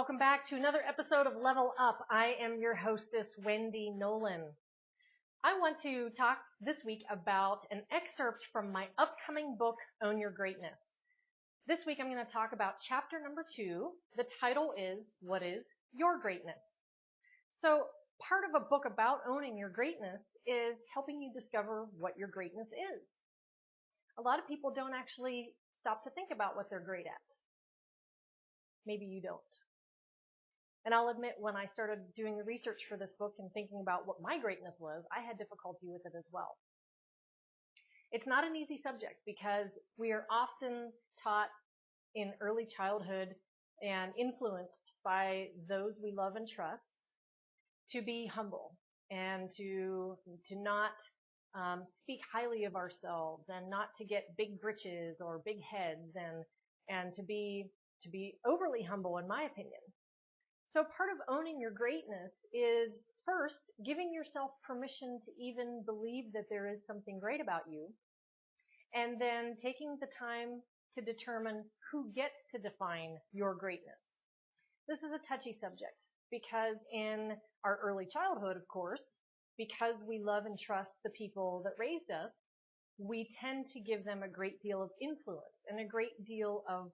welcome back to another episode of Level Up. I am your hostess, Wendy Nolin. I want to talk this week about an excerpt from my upcoming book, Own Your Greatness. This week I'm going to talk about chapter number 2. The title is, What is Your Greatness? So part of a book about owning your greatness is helping you discover what your greatness is. A lot of people don't actually stop to think about what they're great at. Maybe you don't. And I'll admit, when I started doing the research for this book and thinking about what my greatness was, I had difficulty with it as well. It's not an easy subject because we are often taught in early childhood and influenced by those we love and trust to be humble and to not speak highly of ourselves and not to get big britches or big heads and to be overly humble, in my opinion. So part of owning your greatness is first giving yourself permission to even believe that there is something great about you, and then taking the time to determine who gets to define your greatness. This is a touchy subject because in our early childhood, of course, because we love and trust the people that raised us, we tend to give them a great deal of influence and a great deal of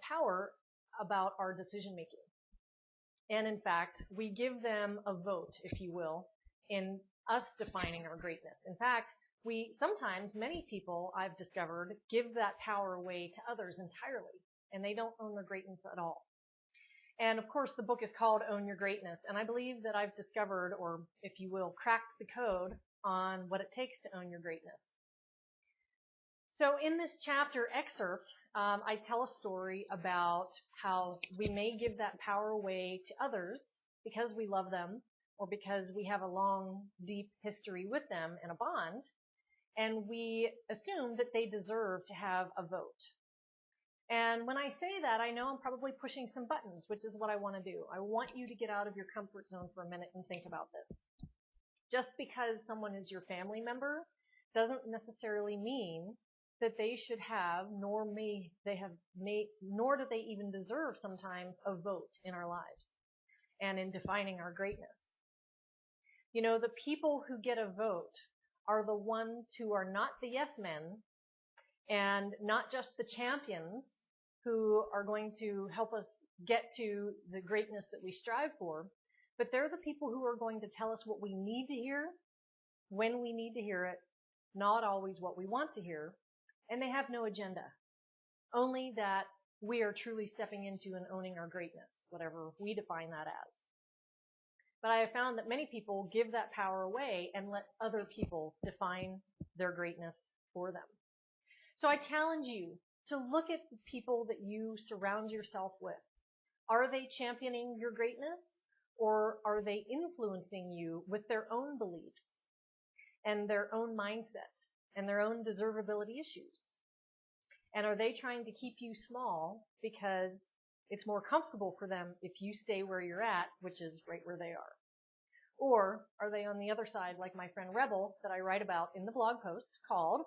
power about our decision making. And in fact, we give them a vote, if you will, in us defining our greatness. In fact, many people I've discovered, give that power away to others entirely, and they don't own their greatness at all. And of course, the book is called Own Your Greatness, and I believe that I've discovered, or if you will, cracked the code on what it takes to own your greatness. So in this chapter excerpt, I tell a story about how we may give that power away to others because we love them or because we have a long, deep history with them and a bond, and we assume that they deserve to have a vote. And when I say that, I know I'm probably pushing some buttons, which is what I want to do. I want you to get out of your comfort zone for a minute and think about this. Just because someone is your family member doesn't necessarily mean that they should have, nor do they even deserve sometimes a vote in our lives and in defining our greatness. You know, the people who get a vote are the ones who are not the yes men and not just the champions who are going to help us get to the greatness that we strive for, but they're the people who are going to tell us what we need to hear, when we need to hear it, not always what we want to hear. And they have no agenda, only that we are truly stepping into and owning our greatness, whatever we define that as. But I have found that many people give that power away and let other people define their greatness for them. So I challenge you to look at the people that you surround yourself with. Are they championing your greatness, or are they influencing you with their own beliefs and their own mindset and their own deservability issues? And are they trying to keep you small because it's more comfortable for them if you stay where you're at, which is right where they are? Or are they on the other side, like my friend Rebel that I write about in the blog post called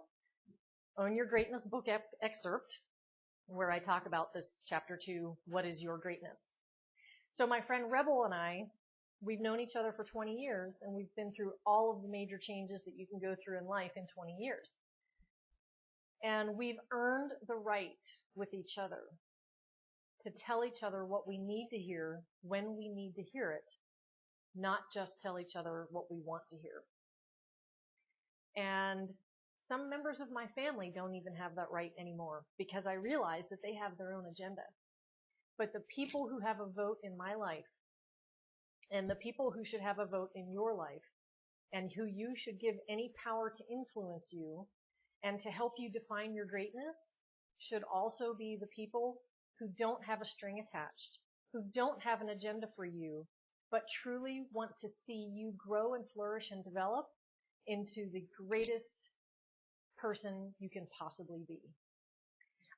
Own Your Greatness book excerpt, where I talk about this chapter 2, What is Your Greatness? So my friend Rebel and I, we've known each other for 20 years, and we've been through all of the major changes that you can go through in life in 20 years. And we've earned the right with each other to tell each other what we need to hear when we need to hear it, not just tell each other what we want to hear. And some members of my family don't even have that right anymore because I realize that they have their own agenda. But the people who have a vote in my life, and the people who should have a vote in your life, and who you should give any power to influence you and to help you define your greatness, should also be the people who don't have a string attached, who don't have an agenda for you, but truly want to see you grow and flourish and develop into the greatest person you can possibly be.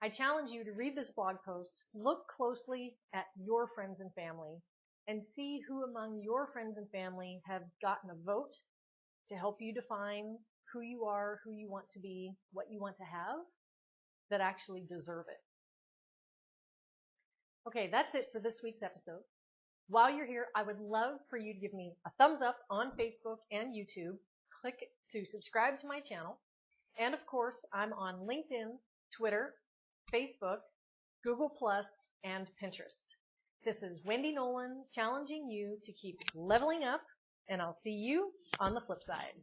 I challenge you to read this blog post, look closely at your friends and family, and see who among your friends and family have gotten a vote to help you define who you are, who you want to be, what you want to have, that actually deserve it. Okay, that's it for this week's episode. While you're here, I would love for you to give me a thumbs up on Facebook and YouTube. Click to subscribe to my channel. And of course, I'm on LinkedIn, Twitter, Facebook, Google+, and Pinterest. This is Wendy Nolin challenging you to keep leveling up, and I'll see you on the flip side.